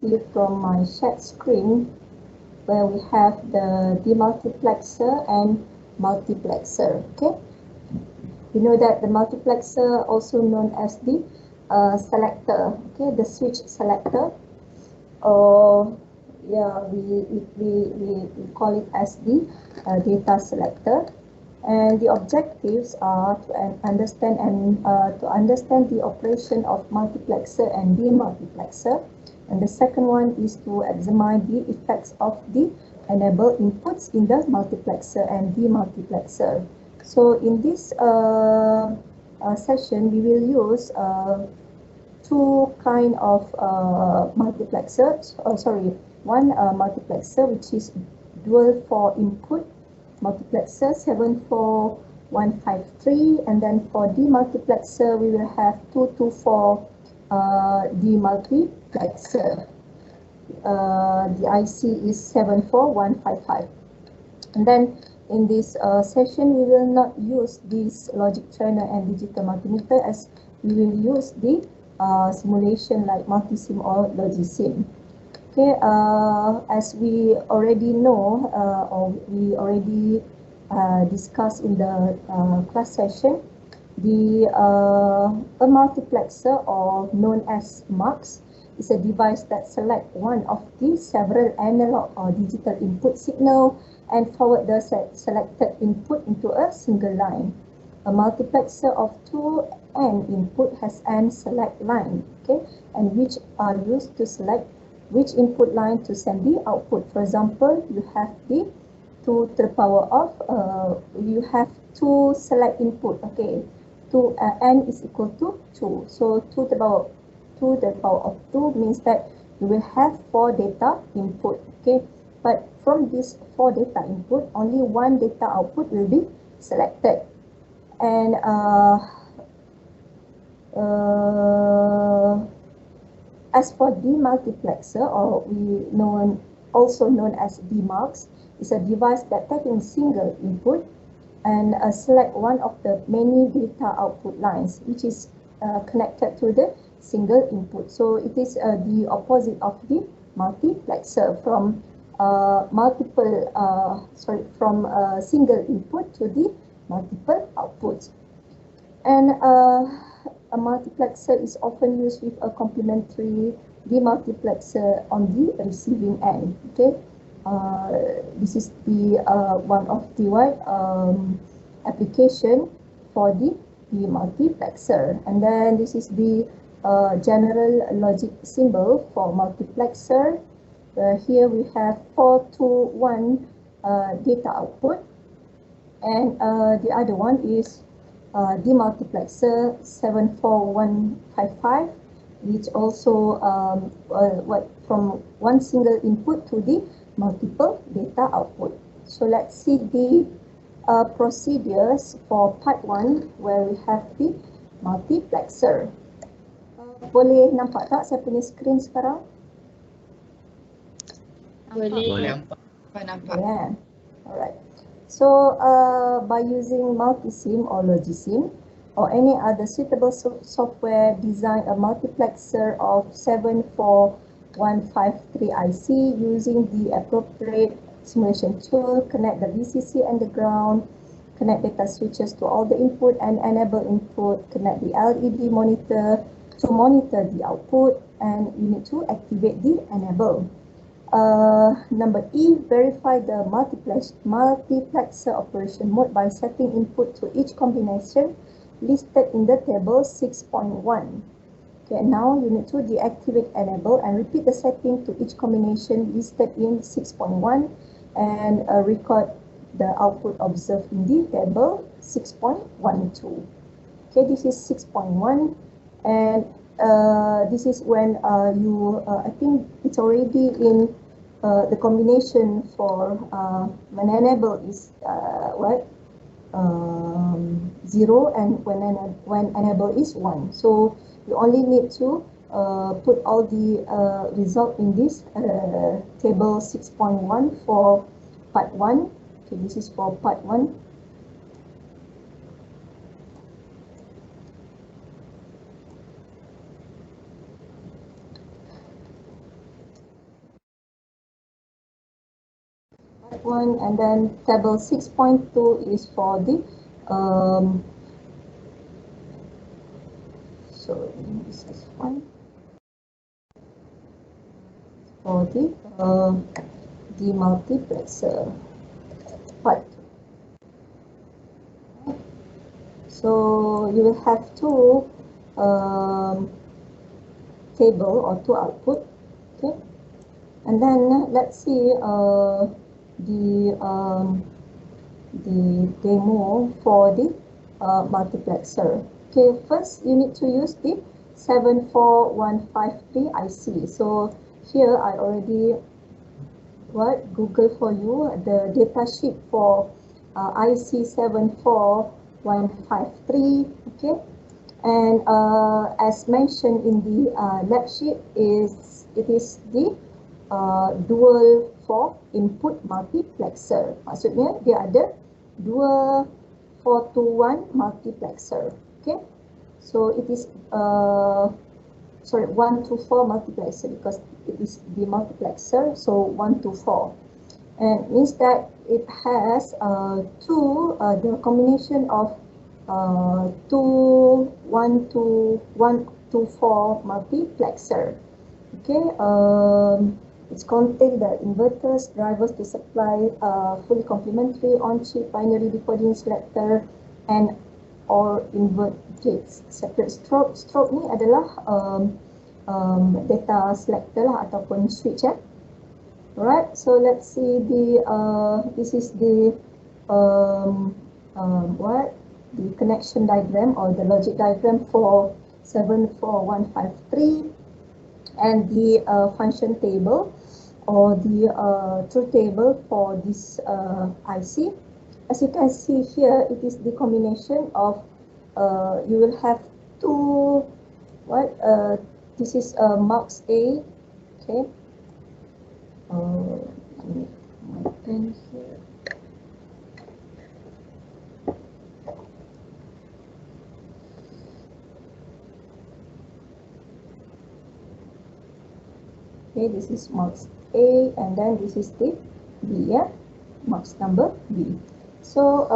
quickly from my shared screen where we have the demultiplexer and multiplexer. Okay, you know that the multiplexer, also known as the selector, okay, the switch selector, or yeah, we call it as the data selector. And the objectives are to understand the operation of multiplexer and demultiplexer. And the second one is to examine the effects of the enable inputs in the multiplexer and demultiplexer. So in this session, we will use two kind of multiplexers. One multiplexer which is dual 4 input multiplexer 74153, and then for demultiplexer we will have 224 demultiplexer. The IC is 74155. And then in this session we will not use this logic channel and digital multimeter, as we will use the simulation like multisim or logisim. Okay, as we already know, or we already discussed in the class session, a multiplexer, or known as MUX, is a device that select one of the several analog or digital input signal and forward the selected input into a single line. A multiplexer of 2n input has n select line, okay, and which are used to select which input line to send the output. For example, you have the 2 to the power of, you have 2 select input, okay, n is equal to 2. So 2 to the power of 2 means that you will have 4 data input, okay, but from this 4 data input, only 1 data output will be selected. And as for demultiplexer, or also known as DMUX, is a device that taking single input and select one of the many data output lines, which is connected to the single input. So it is the opposite of the multiplexer, from single input to the multiple outputs. And a multiplexer is often used with a complementary demultiplexer on the receiving end. Okay, this is the one of the application for the demultiplexer. And then this is the general logic symbol for multiplexer. Here we have 4 to 1 data output, and the other one is demultiplexer 74155, which also from one single input to the multiple data output. So let's see the procedures for part 1, where we have the multiplexer. Boleh nampak tak saya punya screen sekarang? Boleh. Nampak. Yeah. Alright. So by using multisim or logisim or any other suitable software, design a multiplexer of 74153 IC using the appropriate simulation tool. Connect the VCC and the ground, connect data switches to all the input and enable input, connect the LED monitor to monitor the output, and you need to activate the enable. Number E, verify the multiplexer operation mode by setting input to each combination listed in the table 6.1. Okay, now you need to deactivate enable and repeat the setting to each combination listed in 6.1 and record the output observed in the table 6.12. Okay, this is 6.1, and this is when I think it's already in the combination for when enable is 0, and when enable is 1. So you only need to put all the result in this table 6.1 for part 1. Okay, this is for part 1. one, and then table 6.2 is for the so this is one for the multiplexer part. So you will have two table or two output, okay, and then let's see the demo for the multiplexer. Okay, first you need to use the 74153 IC. So here I already Google for you the data sheet for IC 74153. Okay, and as mentioned in the lab sheet, it is the dual 4 input multiplexer. Maksudnya dia ada dua 4 to 1 multiplexer. Okay, so it is 1 to 4 multiplexer because it is the multiplexer, so 1 to 4, and means that it has the combination of 1 to 4 multiplexer. Okay, it's contain the inverters, drivers to supply fully complementary on-chip binary decoding selector and or invert gates. Separate strobe ni adalah data selector lah ataupun switch. Alright, so let's see the this is the the connection diagram or the logic diagram for 74153 and the function table or the truth table for this IC. As you can see here, it is the combination of you will have two this is mux A. Okay, my pen here. Okay, this is mux A, and then this is the B, yeah, mux number B. So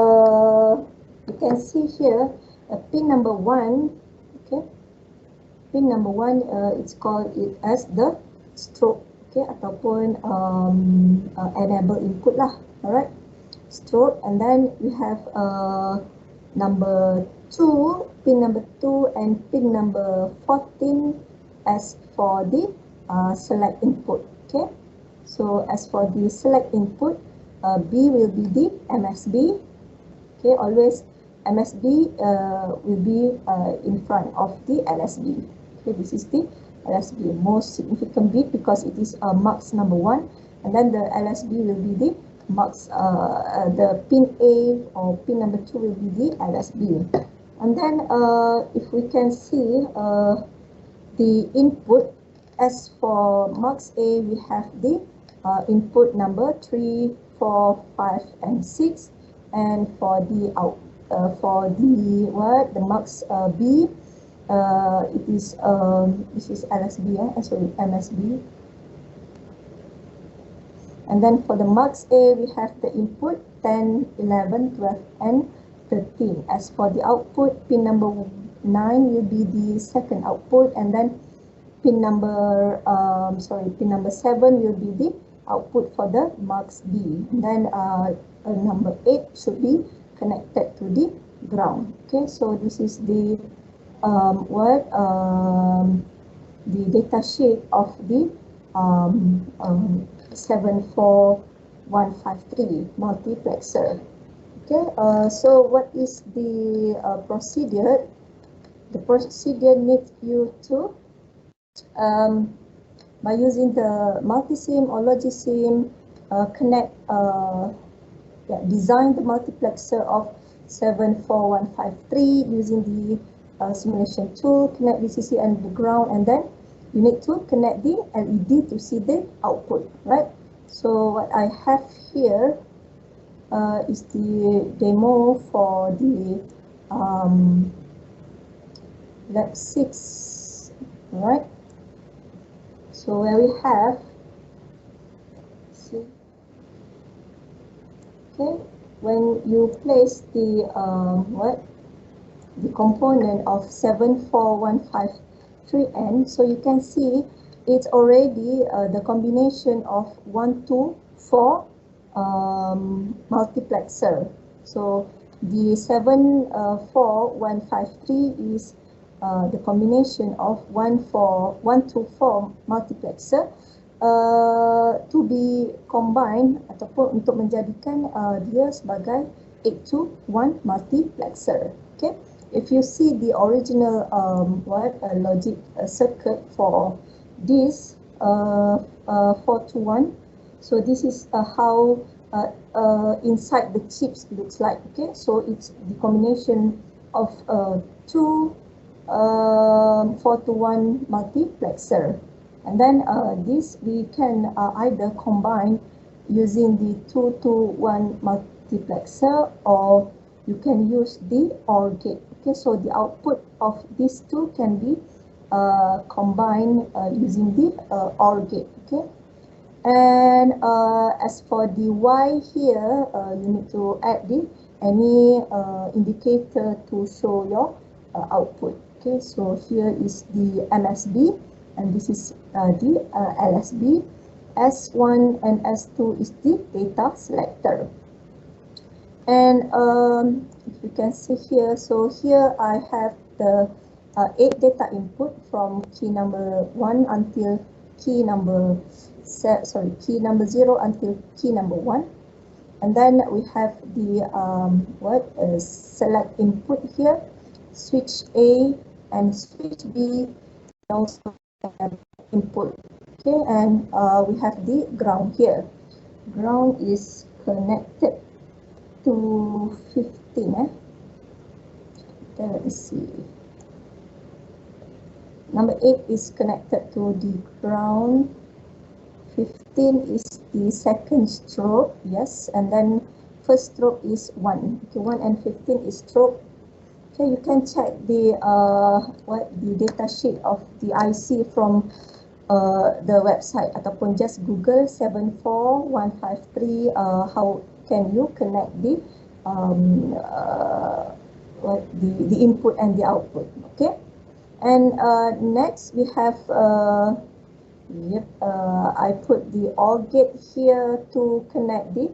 you can see here pin number 1. Okay, pin number 1 it's called it as the strobe, okay, ataupun enable input lah. Alright, strobe, and then we have number 2, pin number 2, and pin number 14 as for the select input. Okay, so as for the select input, B will be the MSB. Okay, always MSB will be in front of the LSB. Okay, this is the LSB, most significant bit because it is mux number 1, and then the LSB will be the mux, the pin A or pin number 2 will be the LSB. And then if we can see the input, as for mux A, we have the input number 3, 4, 5, and 6, and for the the mux B, it is this is LSB, sorry, MSB. And then for the mux A, we have the input 10, 11, 12, and 13. As for the output, pin number 9 will be the second output, and then pin number pin number 7 will be the output for the mux B. And then number 8 should be connected to the ground. Okay, so this is the the data sheet of the 74153 multiplexer. Okay, so what is the procedure? The procedure needs you to by using the multisim or logisim, connect, design the multiplexer of 74153 using the simulation tool, connect VCC and the ground, and then you need to connect the LED to see the output, right? So what I have here is the demo for the lab 6, right? So where we have, see, Okay, when you place the the component of 74153N, so you can see it's already the combination of 1 to 4 multiplexer. So the 74153 is the combination of 1 to 4 multiplexer to be combined ataupun untuk menjadikan dia sebagai 8 to 1 multiplexer. Okay, if you see the original logic circuit for this 4 to 1, so this is how inside the chips looks like. Okay, so it's the combination of two 4 to 1 multiplexer, and then this we can either combine using the 2 to 1 multiplexer, or you can use the OR gate. Okay, so the output of these two can be combined using the OR gate. Okay, and as for the Y here, you need to add the any indicator to show your output. Okay, so here is the MSB, and this is the LSB. S1 and S2 is the data selector. And if you can see here, so here I have the 8 data input from key number 1 until key number 0 until key number 1. And then we have the select input here, switch A and switch B also have input. Okay, and we have the ground here. Ground is connected to 15. Let me see. Number 8 is connected to the ground. 15 is the second strobe, yes, and then first strobe is 1. Okay, 1 and 15 is strobe. Okay, you can check the the data sheet of the IC from the website ataupun just Google 74153 how can you connect the the input and the output. Okay, and next we have I put the OR gate here to connect the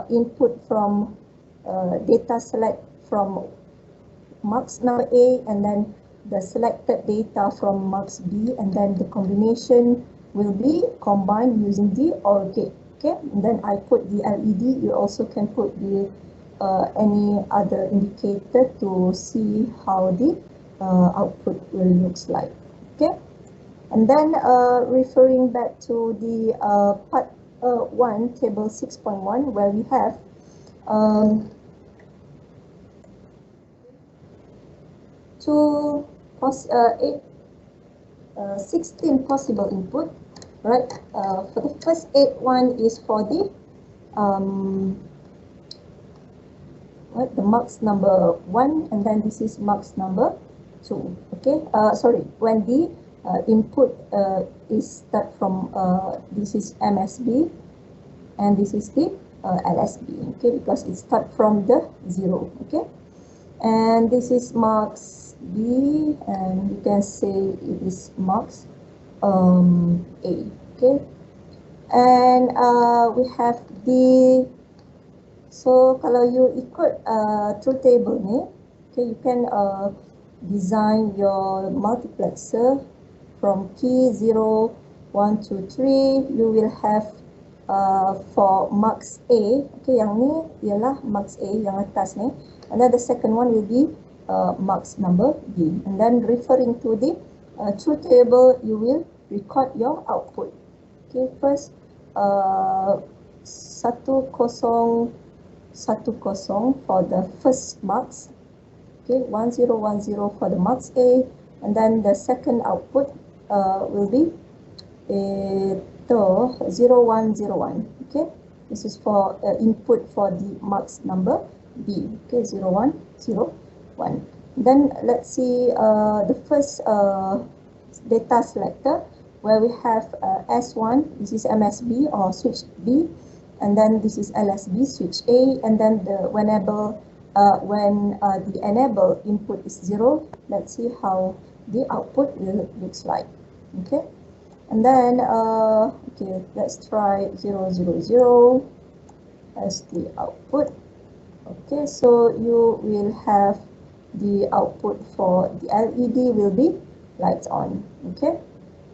input from data select from mux number A, and then the selected data from mux B, and then the combination will be combined using the OR gate. Okay, and then I put the LED. You also can put the any other indicator to see how the output will looks like. Okay, and then referring back to the part 1 table 6.1, where we have 16 possible input, right? For the first 8 one is for the mux number 1, and then this is mux number 2. Okay, sorry, when the input is start from this is MSB, and this is the LSB. Okay, because it start from the 0. Okay, and this is mux B, and you can say it is mux A. Okay, and we have the, so kalau you ikut truth table ni, okay, you can design your multiplexer from key 0, 1, 2, 3. You will have for mux A. Okay, yang ni ialah mux A yang atas ni, and then the second one will be mux number B. And then referring to the truth table, you will record your output. Okay, first 1010 for the first mux. Okay, 1010 for the mux A, and then the second output will be 0101. Okay, this is for input for the mux number B. Okay, 0101. Then let's see the first data selector, where we have S1. This is MSB or switch B, and then this is LSB switch A, and then the when the enable input is 0, let's see how the output will looks like. Okay, and then okay, let's try 0, 0, 0 as the output. Okay, so you will have the output for the LED will be lights on. Okay,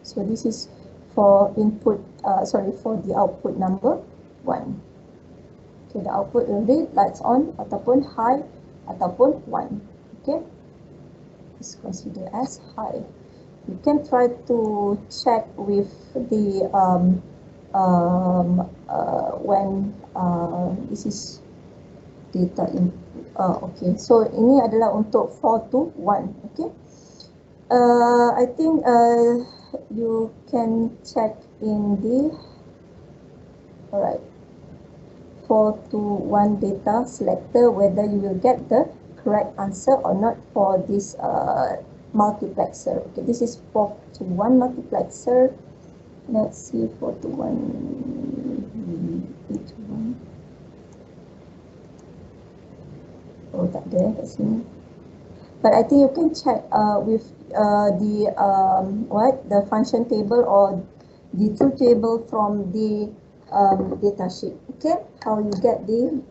so this is for input, for the output number 1. Okay, the output will be lights on ataupun high ataupun 1. Okay, it's considered as high. You can try to check with the when this is data in okay, so ini adalah untuk 4 to 1. Okay, I think you can check in the 4 to 1 data selector whether you will get the correct answer or not for this multiplexer. Okay, this is 4 to 1 multiplexer. Let's see 4 to 1. 8 to 1. Oh, tak ada kat sini. But I think you can check with the function table or the truth table from the data sheet. Okay, how you get the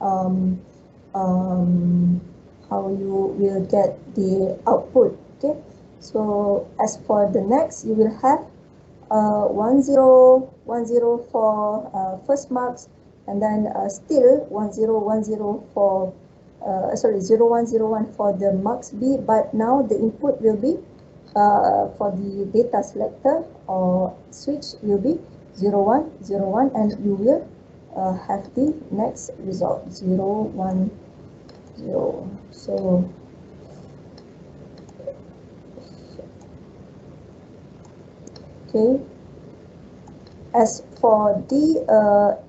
how you will get the output. Okay, so as for the next, you will have 1 0 1 0 for first marks, and then still 1 0 1 0 for 0 1 0 1 for the marks B, but now the input will be for the data selector or switch will be 0 1 0 1, and you will have the next result 0 1 0. So okay, as for the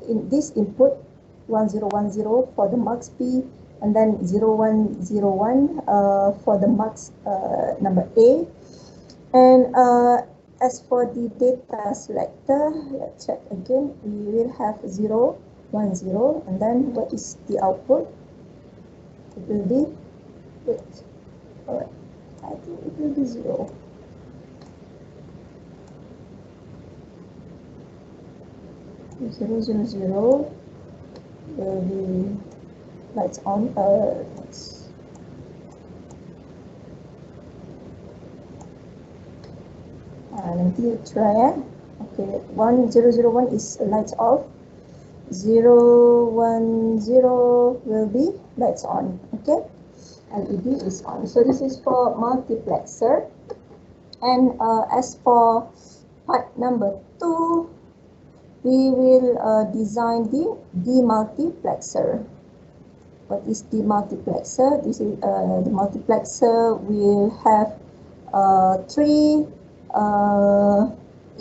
in this input 1 0 1 0 for the marks B, and then 0 1 0 1 for the marks number A, and as for the data selector, let's check again. We will have 0 1 0, and then what is the output? It will be alright, I think it will be 0. Zero zero zero will be lights on. Nanti you try. Okay, 1001 is lights off. 010 will be lights on. Okay, LED is on. So this is for multiplexer. And as for part number 2, we will design the demultiplexer. What is demultiplexer? This is the multiplexer will have 3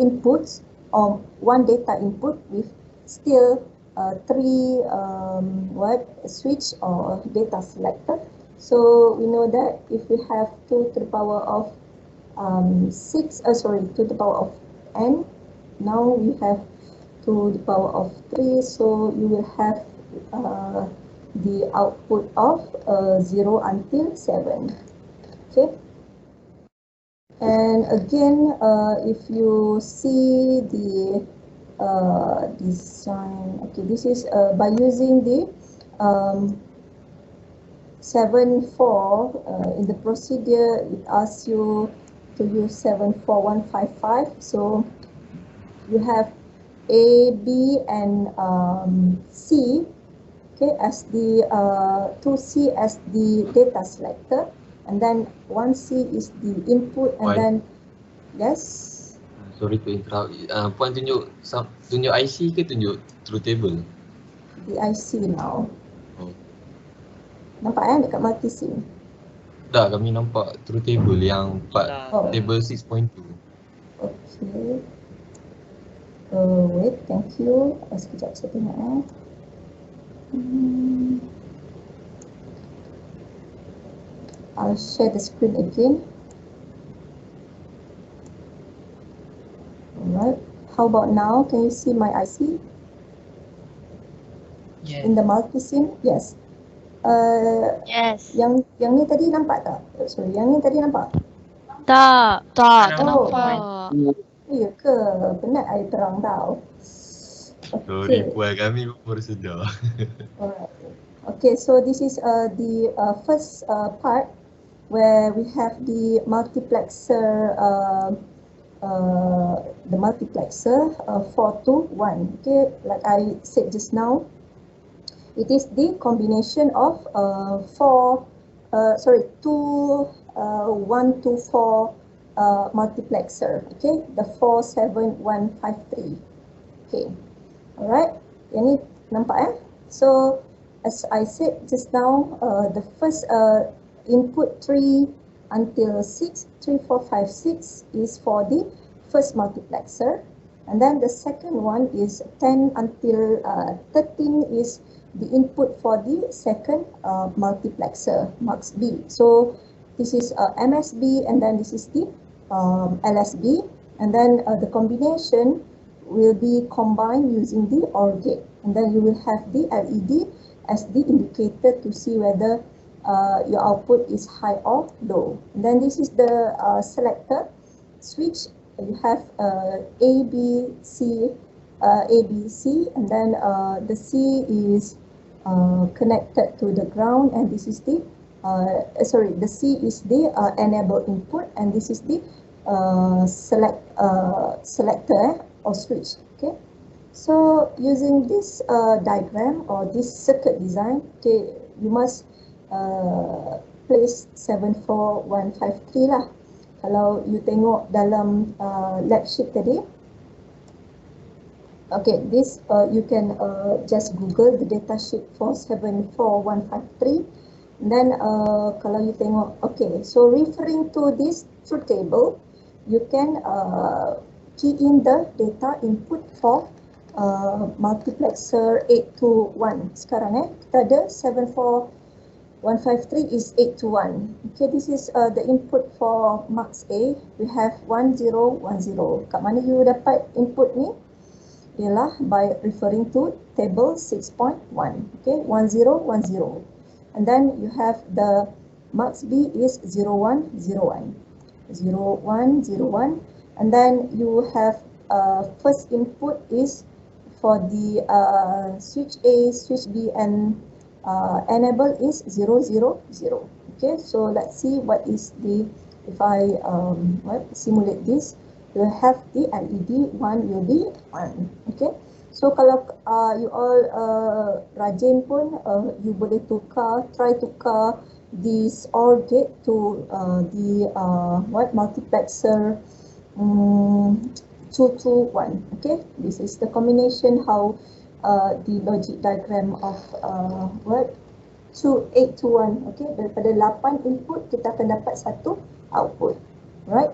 inputs or 1 data input with still 3 switch or data selector. So we know that if we have 2 to the power of 2 to the power of n, now we have 2 to the power of 3, so you will have the output of 0 until 7. Okay, and again if you see the design, okay, this is by using the 7-4 in the procedure, it asks you to use 74155. So you have A, B, and C, okay, as the 2C as the data selector, and then 1C is the input, and then yes. Sorry to interrupt. Puan tunjuk IC ke tunjuk truth table? The IC now. Oh. Nampak dekat multi-sim? Dah, kami nampak truth table yang part table 6.2. Okay. Wait, thank you. Sekejap saya tengok. I'll share the screen again. Alright. How about now? Can you see my IC? Yes. In the multi-sim, yes. Yes. Yang ni tadi nampak tak? Sorry, yang ni tadi nampak? Tak. Tak Oh, nampak. ya ke? Penat air terang tau. Sorry Okay. puan, kami baru sedar. Alright. Okay, so this is the first part where we have the multiplexer, the multiplexer 4-to-1. Okay, like I said just now, it is the combination of two 1-to-4 multiplexer. Okay, the 47153. Okay, alright. Yang ni nampak So as I said just now, the first input 3 until 6, 3, 4, 5, 6 is for the first multiplexer, and then the second one is 10 until 13 is the input for the second multiplexer, Mux B. So this is MSB, and then this is the LSB, and then the combination will be combined using the OR gate, and then you will have the LED as the indicator to see whether your output is high or low. And then this is the selector switch. You have A, B, C, and then the C is connected to the ground, and this is the the C is the enable input, and this is the selector or switch. Okay, so using this diagram or this circuit design, okay, you must place 74153 lah. Kalau you tengok dalam lab sheet tadi, okay, this you can just Google the data sheet for 74153. And then kalau you tengok, okay, so referring to this truth table, you can key in the data input for multiplexer 8-to-1. Sekarang kita ada 74153 is 8-to-1. Okay, this is the input for Mux A. We have 1010. Kat mana you dapat input ni? Ialah by referring to table 6.1. Okay, 1010. And then you have the Mux B is 0101. 0101. And then you have first input is for the switch A, switch B, and enable is 000. Okay, so let's see what is the, if I simulate this, you have the LED 1 will be on. Okay, so kalau you all rajin pun you boleh try tukar this OR gate to the multiplexer 2-to-1. Okay, this is the combination how the logic diagram of 8-to-1. Okay, daripada 8 input kita akan dapat 1 output. Right,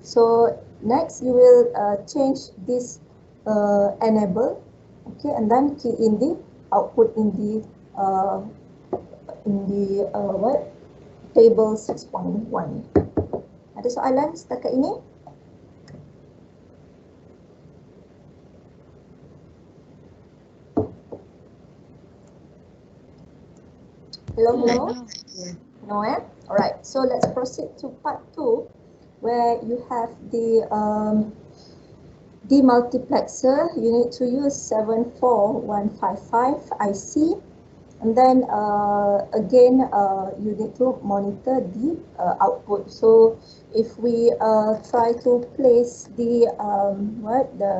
so next you will change this enable, okay, and then key in the output in the table 6.1. Ada soalan setakat ini? Hello? No, Alright, so let's proceed to part 2, where you have the demultiplexer. You need to use 74155 IC, and then again you need to monitor the output. So if we try to place the the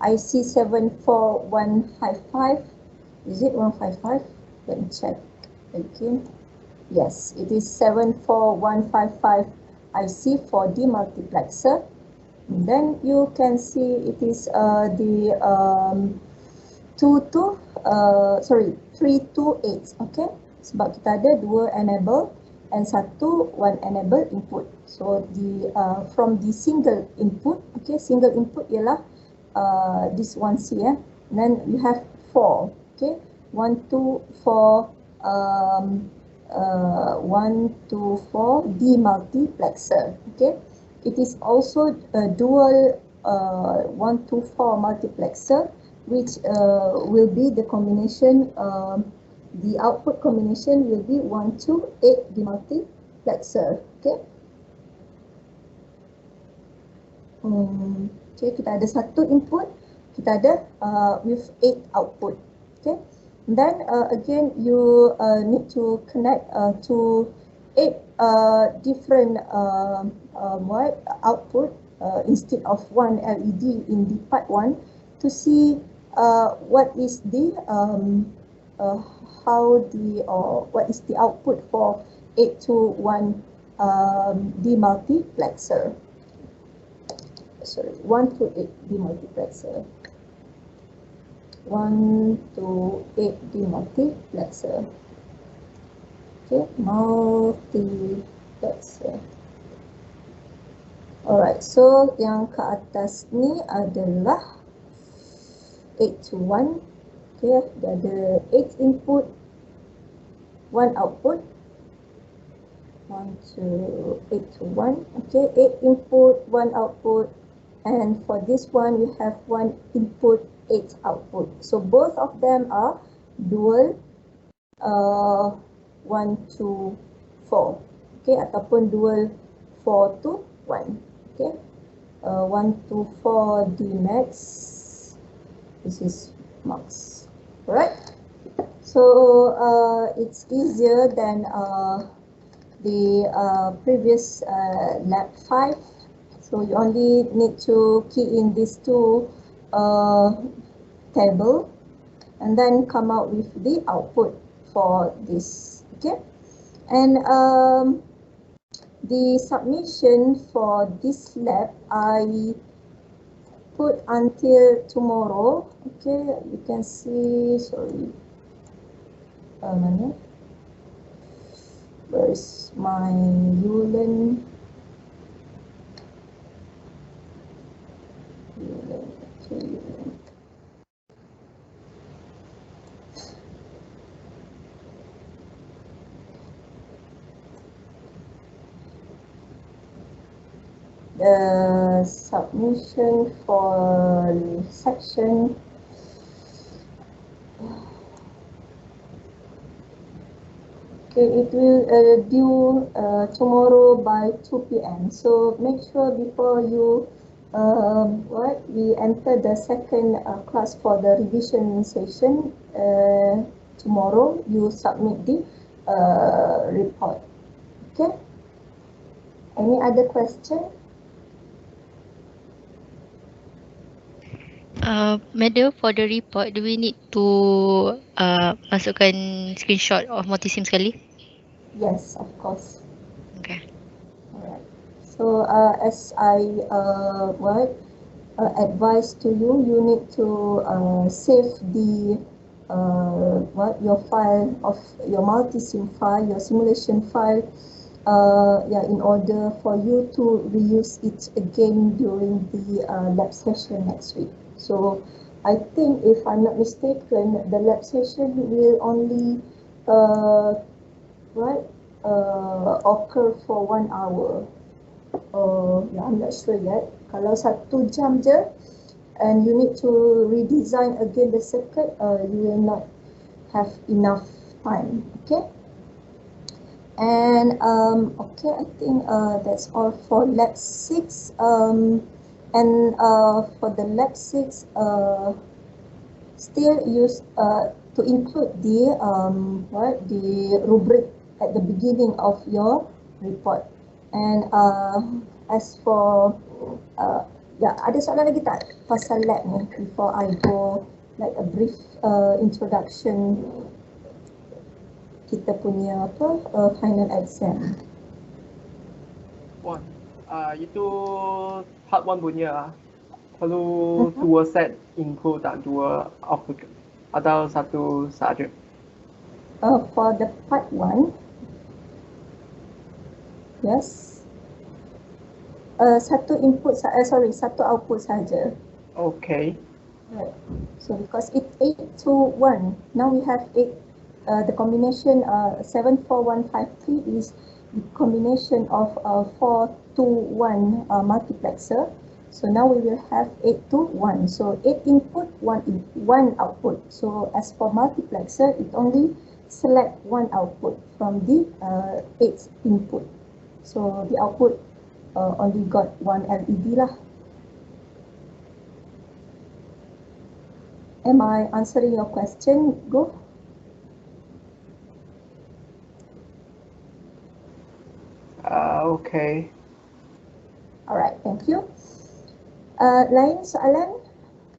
IC 74155, is it 155? Let me check again. Yes, it is 74155 IC for demultiplexer. Then you can see it is the 3 to 8. Okay, sebab kita ada 2 enable and 1 enable input. So the from the single input, okay, single input ialah this one C, and then you have 4. Okay, 1 to 4 demultiplexer. Okay, it is also a dual 1 to 4 multiplexer which will be the combination, the output combination will be 1 to 8 demultiplexer. Okay. Okay, kita ada satu input, kita ada with 8 output. Okay. Then again you need to connect to 8 different output instead of one LED in the part 1 to see what is the what is the output for 8 to 1 demultiplexer. Sorry, 1 to 8 demultiplexer. 1 to 8 demultiplexer. Okay, multiplexer. Alright, so yang ke atas ni adalah 8 to 1. Okay, dia ada 8 input, 1 output. 1 to 8 to 1. Okay, 8 input, 1 output. And for this one, we have 1 input, 8 output. So both of them are dual 1 to 4. Okay, ataupun dual 4 to 1. Okay, 1 to 4 D max. This is max. Alright. So it's easier than the previous lab 5. So you only need to key in these two table and then come out with the output for this. Okay, and the submission for this lab I put until tomorrow. Okay, you can see. Sorry, where is my Ulen? The submission for section it will due tomorrow by 2 p.m. So make sure before you we enter the second class for the revision session tomorrow, you submit the report. Okay, any other question? Madam, for the report, do we need to masukkan screenshot of multisim sekali? Yes, of course. Okay. Alright. So as I advise to you, you need to save the your file of your multisim file, your simulation file, in order for you to reuse it again during the lab session next week. So I think, if I'm not mistaken, the lab session will only occur for 1 hour. I'm not sure yet. Kalau 1 jam je, and you need to redesign again the circuit, you will not have enough time. Okay. And okay, I think that's all for lab 6. And for the lab 6, still use to include the the rubric at the beginning of your report. And as for ada soalan lagi tak pasal lab ni before I go like a brief introduction kita punya final exam. Itu part 1 punya perlu 2 set include tak 2 output atau 1 saja? For the part 1, yes. 1 input, 1 output saja. Okay. Right. So because it's 8 to 1, now we have 8. The combination 74153 is the combination of 4 to 1 multiplexer. So now we will have 8 to 1. So 8 input, 1 output. So as for multiplexer, it only select one output from the 8 input. So the output only got one LED lah. Am I answering your question, Go? Okay. Alright, thank you. Lain soalan?